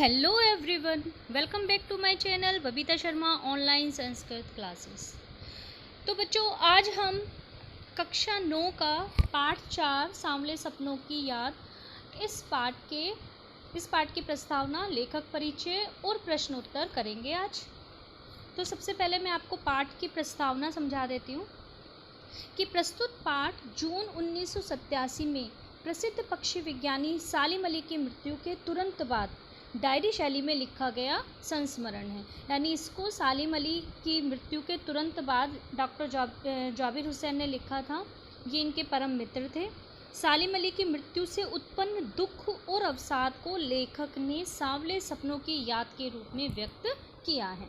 Hello everyone, welcome back to my channel Babita Sharma online Sanskrit classes. तो बच्चों, आज हम कक्षा 9 का पाठ 4 सांवले सपनों की याद इस पाठ की प्रस्तावना, लेखक परिचय और प्रश्नोत्तर करेंगे आज। तो सबसे पहले मैं आपको पाठ की प्रस्तावना समझा देती हूँ कि प्रस्तुत पाठ जून 1987 में प्रसिद्ध पक्षी विज्ञानी सालिम अली की मृत्यु के तुरंत बाद डायरी शैली में लिखा गया संस्मरण है। यानी इसको सालिम अली की मृत्यु के तुरंत बाद डॉक्टर जाबिर हुसैन ने लिखा था। ये इनके परम मित्र थे। सालिम अली की मृत्यु से उत्पन्न दुख और अवसाद को लेखक ने सांवले सपनों की याद के रूप में व्यक्त किया है।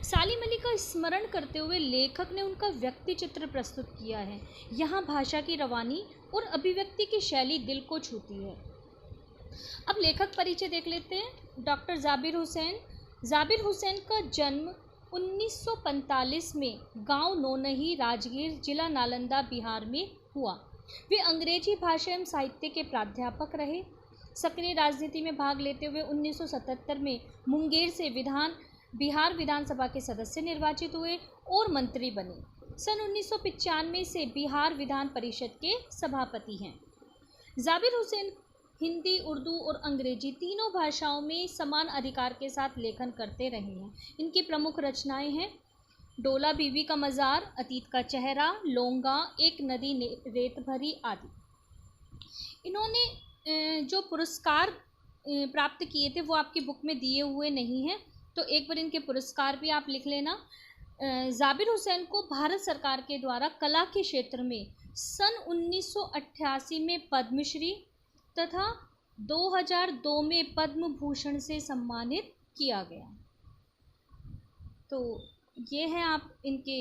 सालिम अली का स्मरण करते हुए लेखक ने उनका व्यक्ति चित्र प्रस्तुत किया है। यहाँ भाषा की रवानी और अभिव्यक्ति की शैली दिल को छूती है। अब लेखक परिचय देख लेते हैं। डॉक्टर जाबिर हुसैन का जन्म 1945 में गांव नौनही, राजगीर, जिला नालंदा, बिहार में हुआ। वे अंग्रेजी भाषा एवं साहित्य के प्राध्यापक रहे। सक्रिय राजनीति में भाग लेते हुए 1977 में मुंगेर से बिहार विधानसभा के सदस्य निर्वाचित हुए और मंत्री बने। सन 1995 से बिहार विधान परिषद के सभापति हैं। जाबिर हुसैन हिंदी, उर्दू और अंग्रेजी तीनों भाषाओं में समान अधिकार के साथ लेखन करते रहे हैं। इनकी प्रमुख रचनाएं हैं डोला बीवी का मज़ार, अतीत का चेहरा, लोंगा, एक नदी रेत भरी आदि। इन्होंने जो पुरस्कार प्राप्त किए थे वो आपकी बुक में दिए हुए नहीं हैं, तो एक बार इनके पुरस्कार भी आप लिख लेना। जाबिर हुसैन को भारत सरकार के द्वारा कला के क्षेत्र में सन 1988 में पद्मश्री तथा 2002 में पद्म भूषण से सम्मानित किया गया। तो ये हैं आप इनके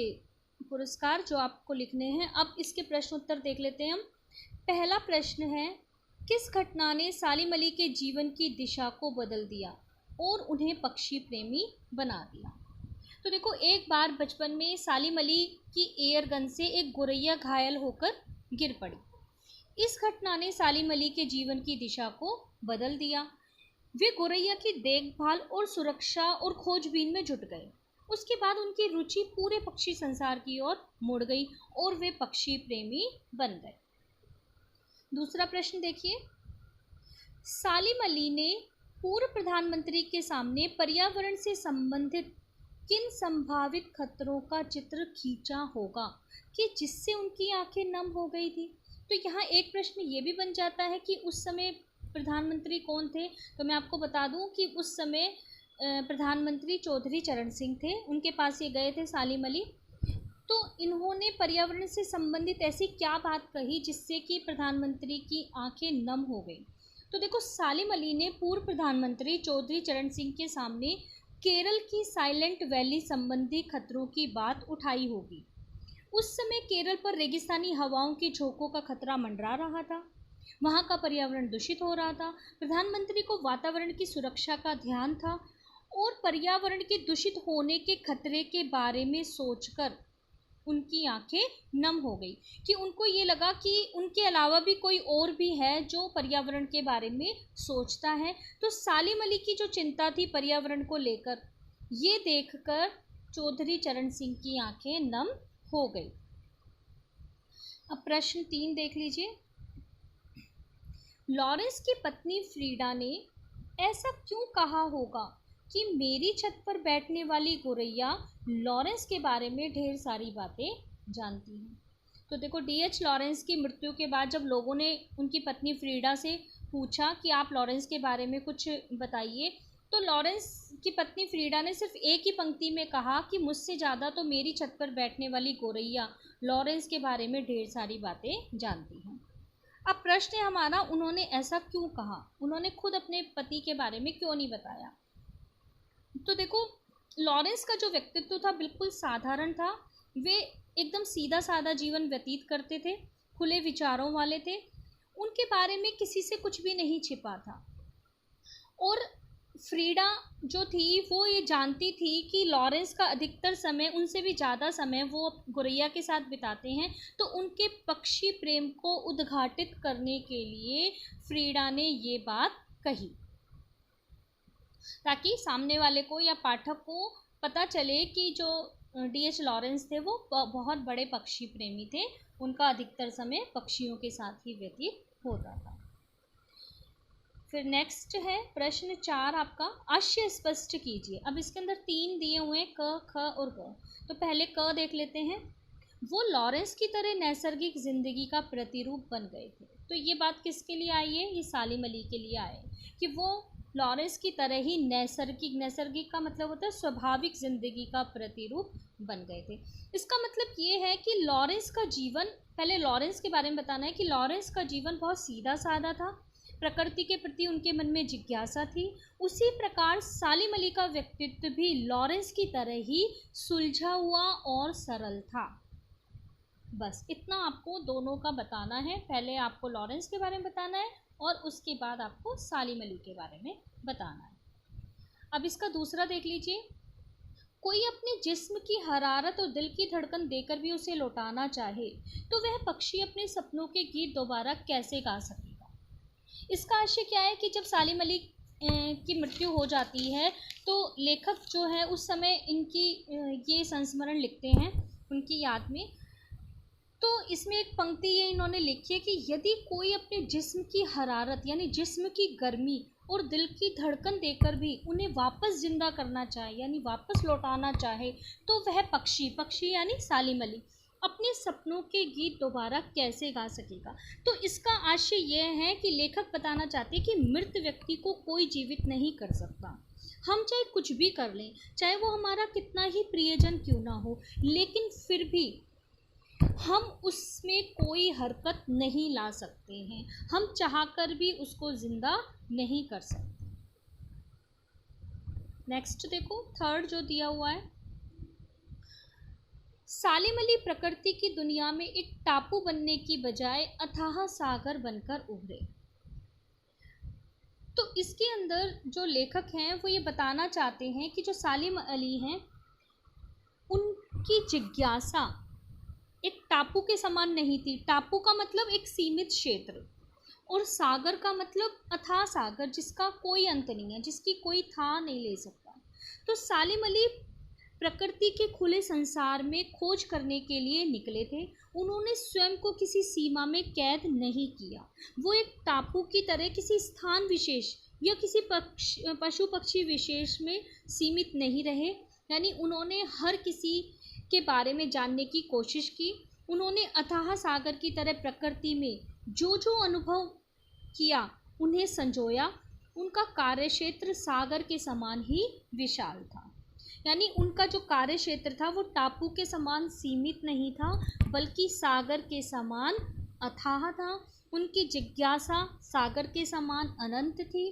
पुरस्कार जो आपको लिखने हैं। अब इसके प्रश्न उत्तर देख लेते हैं हम। पहला प्रश्न है, किस घटना ने सालिम अली के जीवन की दिशा को बदल दिया और उन्हें पक्षी प्रेमी बना दिया? तो देखो, एक बार बचपन में सालिम अली की एयर गन से एक गोरैया घायल होकर गिर पड़ी। इस घटना ने सालिम अली के जीवन की दिशा को बदल दिया। वे गोरैया की देखभाल और सुरक्षा और खोजबीन में जुट गए। उसके बाद उनकी रुचि पूरे पक्षी संसार की ओर मुड़ गई और वे पक्षी प्रेमी बन गए। दूसरा प्रश्न देखिए, सालिम अली ने पूर्व प्रधानमंत्री के सामने पर्यावरण से संबंधित किन संभावित खतरों का चित्र खींचा होगा कि जिससे उनकी आंखें नम हो गई थी? तो यहाँ एक प्रश्न ये भी बन जाता है कि उस समय प्रधानमंत्री कौन थे। तो मैं आपको बता दूं कि उस समय प्रधानमंत्री चौधरी चरण सिंह थे। उनके पास ये गए थे सालिम अली। तो इन्होंने पर्यावरण से संबंधित ऐसी क्या बात कही जिससे कि प्रधानमंत्री की आंखें नम हो गई? तो देखो, सालिम अली ने पूर्व प्रधानमंत्री चौधरी चरण सिंह के सामने केरल की साइलेंट वैली संबंधी खतरों की बात उठाई होगी। उस समय केरल पर रेगिस्तानी हवाओं के झोंकों का खतरा मंडरा रहा था। वहाँ का पर्यावरण दूषित हो रहा था। प्रधानमंत्री को वातावरण की सुरक्षा का ध्यान था और पर्यावरण के दूषित होने के खतरे के बारे में सोचकर उनकी आंखें नम हो गई कि उनको ये लगा कि उनके अलावा भी कोई और भी है जो पर्यावरण के बारे में सोचता है। तो सालिम अली की जो चिंता थी पर्यावरण को लेकर, ये देखकर चौधरी चरण सिंह की आंखें नम हो गई। अब प्रश्न 3 देख लीजिए। लॉरेंस की पत्नी फ्रीडा ने ऐसा क्यों कहा होगा कि मेरी छत पर बैठने वाली गोरैया लॉरेंस के बारे में ढेर सारी बातें जानती है? तो देखो, डीएच लॉरेंस की मृत्यु के बाद जब लोगों ने उनकी पत्नी फ्रीडा से पूछा कि आप लॉरेंस के बारे में कुछ बताइए, तो लॉरेंस की पत्नी फ्रीडा ने सिर्फ एक ही पंक्ति में कहा कि मुझसे ज़्यादा तो मेरी छत पर बैठने वाली गोरैया लॉरेंस के बारे में ढेर सारी बातें जानती हैं। अब प्रश्न है हमारा, उन्होंने ऐसा क्यों कहा? उन्होंने खुद अपने पति के बारे में क्यों नहीं बताया? तो देखो, लॉरेंस का जो व्यक्तित्व था बिल्कुल साधारण था। वे एकदम सीधा साधा जीवन व्यतीत करते थे, खुले विचारों वाले थे। उनके बारे में किसी से कुछ भी नहीं छिपा था। और फ्रीडा जो थी वो ये जानती थी कि लॉरेंस का अधिकतर समय, उनसे भी ज़्यादा समय वो गोरैया के साथ बिताते हैं। तो उनके पक्षी प्रेम को उद्घाटित करने के लिए फ्रीडा ने ये बात कही। ताकि सामने वाले को या पाठक को पता चले कि जो D.H. लॉरेंस थे वो बहुत बड़े पक्षी प्रेमी थे, उनका अधिकतर समय पक्षियों के साथ ही व्यतीत होता था। फिर नेक्स्ट है प्रश्न 4 आपका, आशय स्पष्ट कीजिए। अब इसके अंदर 3 दिए हुए हैं, क, ख और ग। तो पहले क देख लेते हैं। वो लॉरेंस की तरह नैसर्गिक जिंदगी का प्रतिरूप बन गए थे। तो ये बात किसके लिए आई है? ये सालिम अली के लिए आए कि वो लॉरेंस की तरह ही नैसर्गिक का मतलब होता है स्वाभाविक जिंदगी का प्रतिरूप बन गए थे। इसका मतलब ये है कि लॉरेंस का जीवन, पहले लॉरेंस के बारे में बताना है कि लॉरेंस का जीवन बहुत सीधा साधा था, प्रकृति के प्रति उनके मन में जिज्ञासा थी। उसी प्रकार सालिम अली का व्यक्तित्व भी लॉरेंस की तरह ही सुलझा हुआ और सरल था। बस इतना आपको दोनों का बताना है। पहले आपको लॉरेंस के बारे में बताना है और उसके बाद आपको सालिम अली के बारे में बताना है। अब इसका दूसरा देख लीजिए। कोई अपने जिस्म की हरारत और दिल की धड़कन देकर भी उसे लौटाना चाहे तो वह पक्षी अपने सपनों के गीत दोबारा कैसे गा सकेगा? इसका आशय क्या है कि जब सालिम अली की मृत्यु हो जाती है तो लेखक जो है उस समय इनकी ये संस्मरण लिखते हैं उनकी याद में। तो इसमें एक पंक्ति ये इन्होंने लिखी है कि यदि कोई अपने जिस्म की हरारत यानी जिस्म की गर्मी और दिल की धड़कन देकर भी उन्हें वापस जिंदा करना चाहे यानी वापस लौटाना चाहे तो वह पक्षी यानी सालिम अली अपने सपनों के गीत दोबारा कैसे गा सकेगा? तो इसका आशय यह है कि लेखक बताना चाहते हैं कि मृत व्यक्ति को कोई जीवित नहीं कर सकता। हम चाहे कुछ भी कर लें, चाहे वो हमारा कितना ही प्रियजन क्यों ना हो, लेकिन फिर भी हम उसमें कोई हरकत नहीं ला सकते हैं, हम चाहकर भी उसको जिंदा नहीं कर सकते। नेक्स्ट देखो, थर्ड जो दिया हुआ है, सालिम अली प्रकृति की दुनिया में एक टापू बनने की बजाय अथाह सागर बनकर उभरे। तो इसके अंदर जो लेखक हैं वो ये बताना चाहते हैं कि जो सालिम अली हैं उनकी जिज्ञासा एक टापू के समान नहीं थी। टापू का मतलब एक सीमित क्षेत्र और सागर का मतलब अथाह सागर जिसका कोई अंत नहीं है, जिसकी कोई था नहीं ले सकता। तो सालिम अली प्रकृति के खुले संसार में खोज करने के लिए निकले थे। उन्होंने स्वयं को किसी सीमा में कैद नहीं किया। वो एक टापू की तरह किसी स्थान विशेष या किसी पशु पक्षी विशेष में सीमित नहीं रहे, यानी उन्होंने हर किसी के बारे में जानने की कोशिश की। उन्होंने अथाह सागर की तरह प्रकृति में जो जो अनुभव किया उन्हें संजोया। उनका कार्यक्षेत्र सागर के समान ही विशाल था, यानी उनका जो कार्य क्षेत्र था वो टापू के समान सीमित नहीं था बल्कि सागर के समान अथाह था। उनकी जिज्ञासा सागर के समान अनंत थी।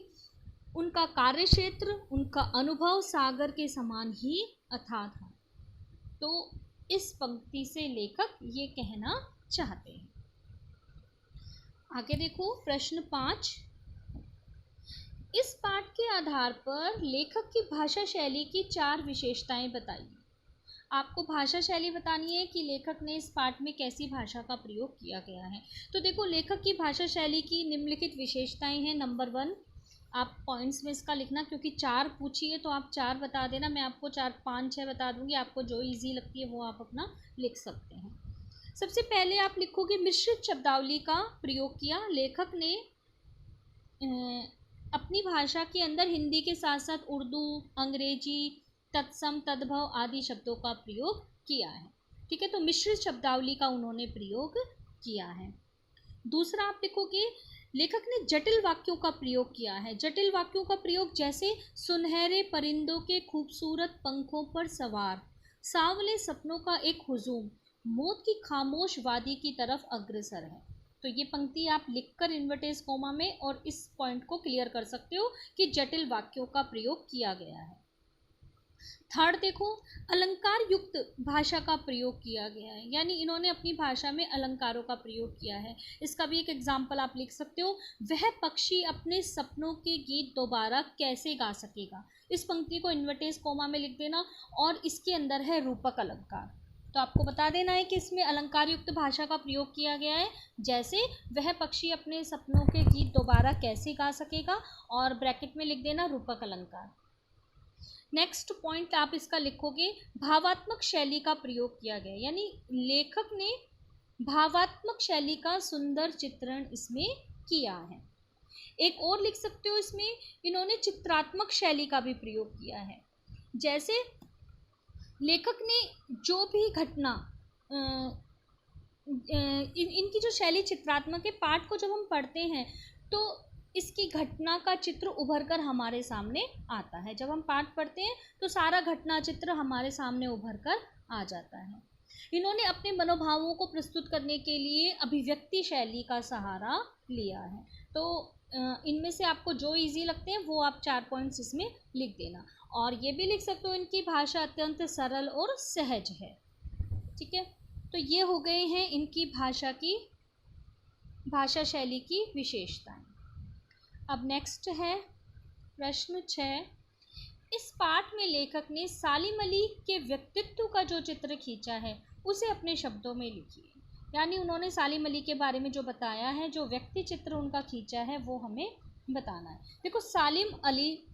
उनका कार्य क्षेत्र, उनका अनुभव सागर के समान ही अथाह था। तो इस पंक्ति से लेखक ये कहना चाहते हैं। आगे देखो प्रश्न 5। इस पाठ के आधार पर लेखक की भाषा शैली की 4 विशेषताएं बताइए। आपको भाषा शैली बतानी है कि लेखक ने इस पाठ में कैसी भाषा का प्रयोग किया गया है। तो देखो, लेखक की भाषा शैली की निम्नलिखित विशेषताएं हैं। नंबर 1, आप पॉइंट्स में इसका लिखना, क्योंकि 4 पूछी है तो आप 4 बता देना। मैं आपको 4, 5, 6 बता दूंगी, आपको जो इजी लगती है वो आप अपना लिख सकते हैं। सबसे पहले आप लिखोगे मिश्रित शब्दावली का प्रयोग किया। लेखक ने अपनी भाषा के अंदर हिंदी के साथ साथ उर्दू, अंग्रेजी, तत्सम, तद्भव आदि शब्दों का प्रयोग किया है। ठीक है, तो मिश्रित शब्दावली का उन्होंने प्रयोग किया है। दूसरा आप लिखोगे लेखक ने जटिल वाक्यों का प्रयोग किया है। जटिल वाक्यों का प्रयोग जैसे सुनहरे परिंदों के खूबसूरत पंखों पर सवार, सांवले सपनों का एक हुजूम, मौत की खामोश वादी की तरफ अग्रसर है। तो ये पंक्ति आप लिखकर इन्वर्टेड कॉमा में और इस पॉइंट को क्लियर कर सकते हो कि जटिल वाक्यों का प्रयोग किया गया है। थर्ड देखो, अलंकार युक्त भाषा का प्रयोग किया गया है, यानी इन्होंने अपनी भाषा में अलंकारों का प्रयोग किया है। इसका भी एक एग्जाम्पल आप लिख सकते हो, वह पक्षी अपने सपनों के गीत दोबारा कैसे गा सकेगा। इस पंक्ति को इन्वर्टेड कॉमा में लिख देना और इसके अंदर है रूपक अलंकार। तो आपको बता देना है कि इसमें अलंकार युक्त भाषा का प्रयोग किया गया है, जैसे वह पक्षी अपने सपनों के गीत दोबारा कैसे गा सकेगा, और ब्रैकेट में लिख देना रूपक अलंकार। नेक्स्ट पॉइंट आप इसका लिखोगे, भावात्मक शैली का प्रयोग किया गया, यानी लेखक ने भावात्मक शैली का सुंदर चित्रण इसमें किया है। एक और लिख सकते हो इसमें, इन्होंने चित्रात्मक शैली का भी प्रयोग किया है। जैसे लेखक ने जो भी घटना इनकी जो शैली चित्रात्मक है, पाठ को जब हम पढ़ते हैं तो इसकी घटना का चित्र उभर कर हमारे सामने आता है। जब हम पाठ पढ़ते हैं तो सारा घटना चित्र हमारे सामने उभर कर आ जाता है। इन्होंने अपने मनोभावों को प्रस्तुत करने के लिए अभिव्यक्ति शैली का सहारा लिया है। तो इनमें से आपको जो इजी लगते हैं वो आप 4 पॉइंट्स इसमें लिख देना। और ये भी लिख सकते हो, इनकी भाषा अत्यंत सरल और सहज है। ठीक है, तो ये हो गए हैं इनकी भाषा शैली की विशेषताएं। अब नेक्स्ट है प्रश्न 6। इस पाठ में लेखक ने सालिम अली के व्यक्तित्व का जो चित्र खींचा है उसे अपने शब्दों में लिखिए। यानी उन्होंने सालिम अली के बारे में जो बताया है, जो व्यक्ति चित्र उनका खींचा है, वो हमें बताना है। देखो, सालिम अली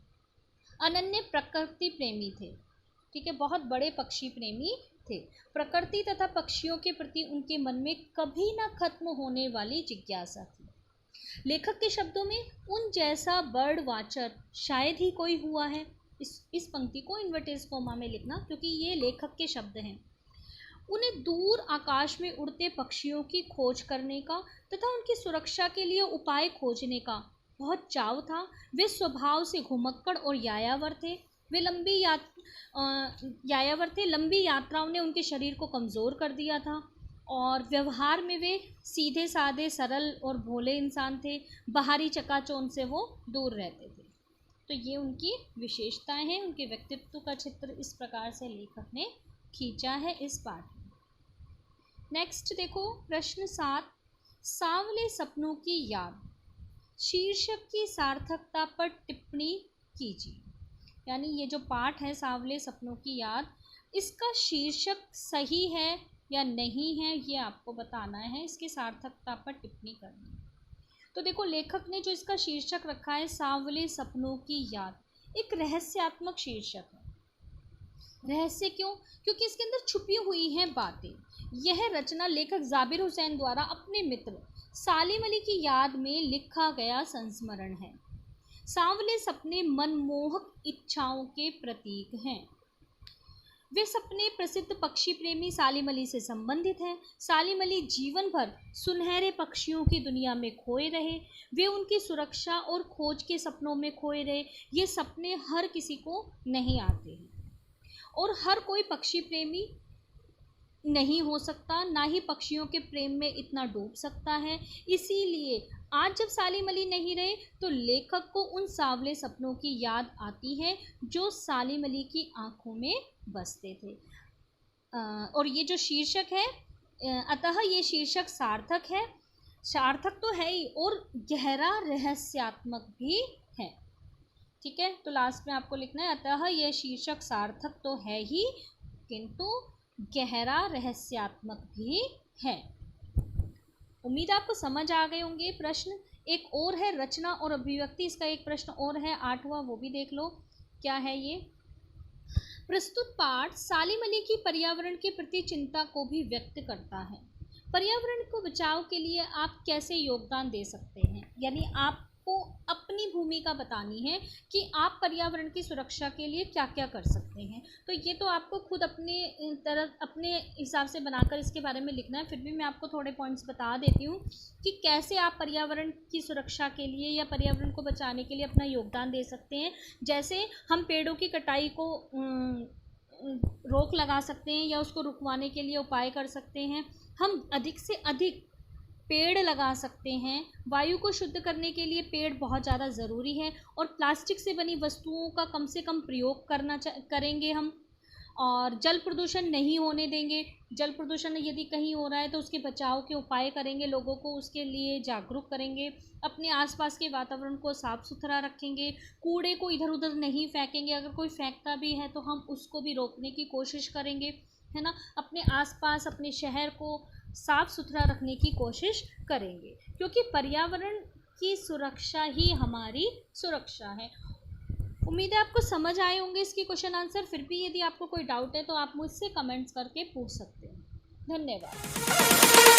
अनन्य प्रकृति प्रेमी थे। ठीक है, बहुत बड़े पक्षी प्रेमी थे। प्रकृति तथा पक्षियों के प्रति उनके मन में कभी ना खत्म होने वाली जिज्ञासा थी। लेखक के शब्दों में, उन जैसा बर्ड वाचर शायद ही कोई हुआ है। इस पंक्ति को इन्वर्टेड कॉमा में लिखना, क्योंकि ये लेखक के शब्द हैं। उन्हें दूर आकाश में उड़ते पक्षियों की खोज करने का तथा उनकी सुरक्षा के लिए उपाय खोजने का बहुत चाव था। वे स्वभाव से घुमक्कड़ और यायावर थे। वे लंबी यात्राओं ने उनके शरीर को कमज़ोर कर दिया था, और व्यवहार में वे सीधे साधे सरल और भोले इंसान थे। बाहरी चकाचौंध से वो दूर रहते थे। तो ये उनकी विशेषताएं हैं। उनके व्यक्तित्व का चित्र इस प्रकार से लेखक ने खींचा है इस पाठ में। नेक्स्ट देखो प्रश्न 7। सांवले सपनों की याद शीर्षक की सार्थकता पर टिप्पणी कीजिए। यानी ये जो पाठ है सांवले सपनों की याद, इसका शीर्षक सही है या नहीं है ये आपको बताना है। इसकी सार्थकता पर टिप्पणी करनी है। तो देखो, लेखक ने जो इसका शीर्षक रखा है सांवले सपनों की याद, एक रहस्यात्मक शीर्षक है। रहस्य क्यों? क्योंकि इसके अंदर छुपी हुई हैं बातें। यह रचना लेखक जाबिर हुसैन द्वारा अपने मित्र सालिम अली की याद में लिखा गया संस्मरण है। सांवले सपने मनमोहक इच्छाओं के प्रतीक हैं। वे सपने प्रसिद्ध पक्षी प्रेमी सालिम अली से संबंधित हैं। सालिम अली जीवन भर सुनहरे पक्षियों की दुनिया में खोए रहे। वे उनकी सुरक्षा और खोज के सपनों में खोए रहे। ये सपने हर किसी को नहीं आते हैं, और हर कोई पक्षी प्रेमी नहीं हो सकता, ना ही पक्षियों के प्रेम में इतना डूब सकता है। इसीलिए आज जब सालिम अली नहीं रहे तो लेखक को उन सांवले सपनों की याद आती है जो सालिम अली की आंखों में बसते थे। और ये जो शीर्षक है, अतः ये शीर्षक सार्थक है। सार्थक तो है ही, और गहरा रहस्यात्मक भी है। ठीक है, तो लास्ट में आपको लिखना है, अतः यह शीर्षक सार्थक तो है ही, किंतु गहरा रहस्यात्मक भी है। उम्मीद आपको समझ आ गए होंगे। प्रश्न एक और है, रचना और अभिव्यक्ति। इसका एक प्रश्न और है 8वां, वो भी देख लो क्या है ये। प्रस्तुत पाठ सालिम अली की पर्यावरण के प्रति चिंता को भी व्यक्त करता है। पर्यावरण को बचाव के लिए आप कैसे योगदान दे सकते हैं, यानी आपको अपनी भूमिका बतानी है कि आप पर्यावरण की सुरक्षा के लिए क्या क्या कर सकते हैं। तो ये तो आपको खुद अपने हिसाब से बनाकर इसके बारे में लिखना है। फिर भी मैं आपको थोड़े पॉइंट्स बता देती हूँ कि कैसे आप पर्यावरण की सुरक्षा के लिए या पर्यावरण को बचाने के लिए अपना योगदान दे सकते हैं। जैसे हम पेड़ों की कटाई को रोक लगा सकते हैं या उसको रुकवाने के लिए उपाय कर सकते हैं। हम अधिक से अधिक पेड़ लगा सकते हैं। वायु को शुद्ध करने के लिए पेड़ बहुत ज़्यादा ज़रूरी है। और प्लास्टिक से बनी वस्तुओं का कम से कम प्रयोग करेंगे हम। और जल प्रदूषण नहीं होने देंगे। जल प्रदूषण यदि कहीं हो रहा है तो उसके बचाव के उपाय करेंगे, लोगों को उसके लिए जागरूक करेंगे। अपने आसपास के वातावरण को साफ़ सुथरा रखेंगे। कूड़े को इधर उधर नहीं फेंकेंगे। अगर कोई फेंकता भी है तो हम उसको भी रोकने की कोशिश करेंगे। है ना, अपने आसपास अपने शहर को साफ़ सुथरा रखने की कोशिश करेंगे, क्योंकि पर्यावरण की सुरक्षा ही हमारी सुरक्षा है। उम्मीद है आपको समझ आए होंगे इसके क्वेश्चन आंसर। फिर भी यदि आपको कोई डाउट है तो आप मुझसे कमेंट्स करके पूछ सकते हैं। धन्यवाद।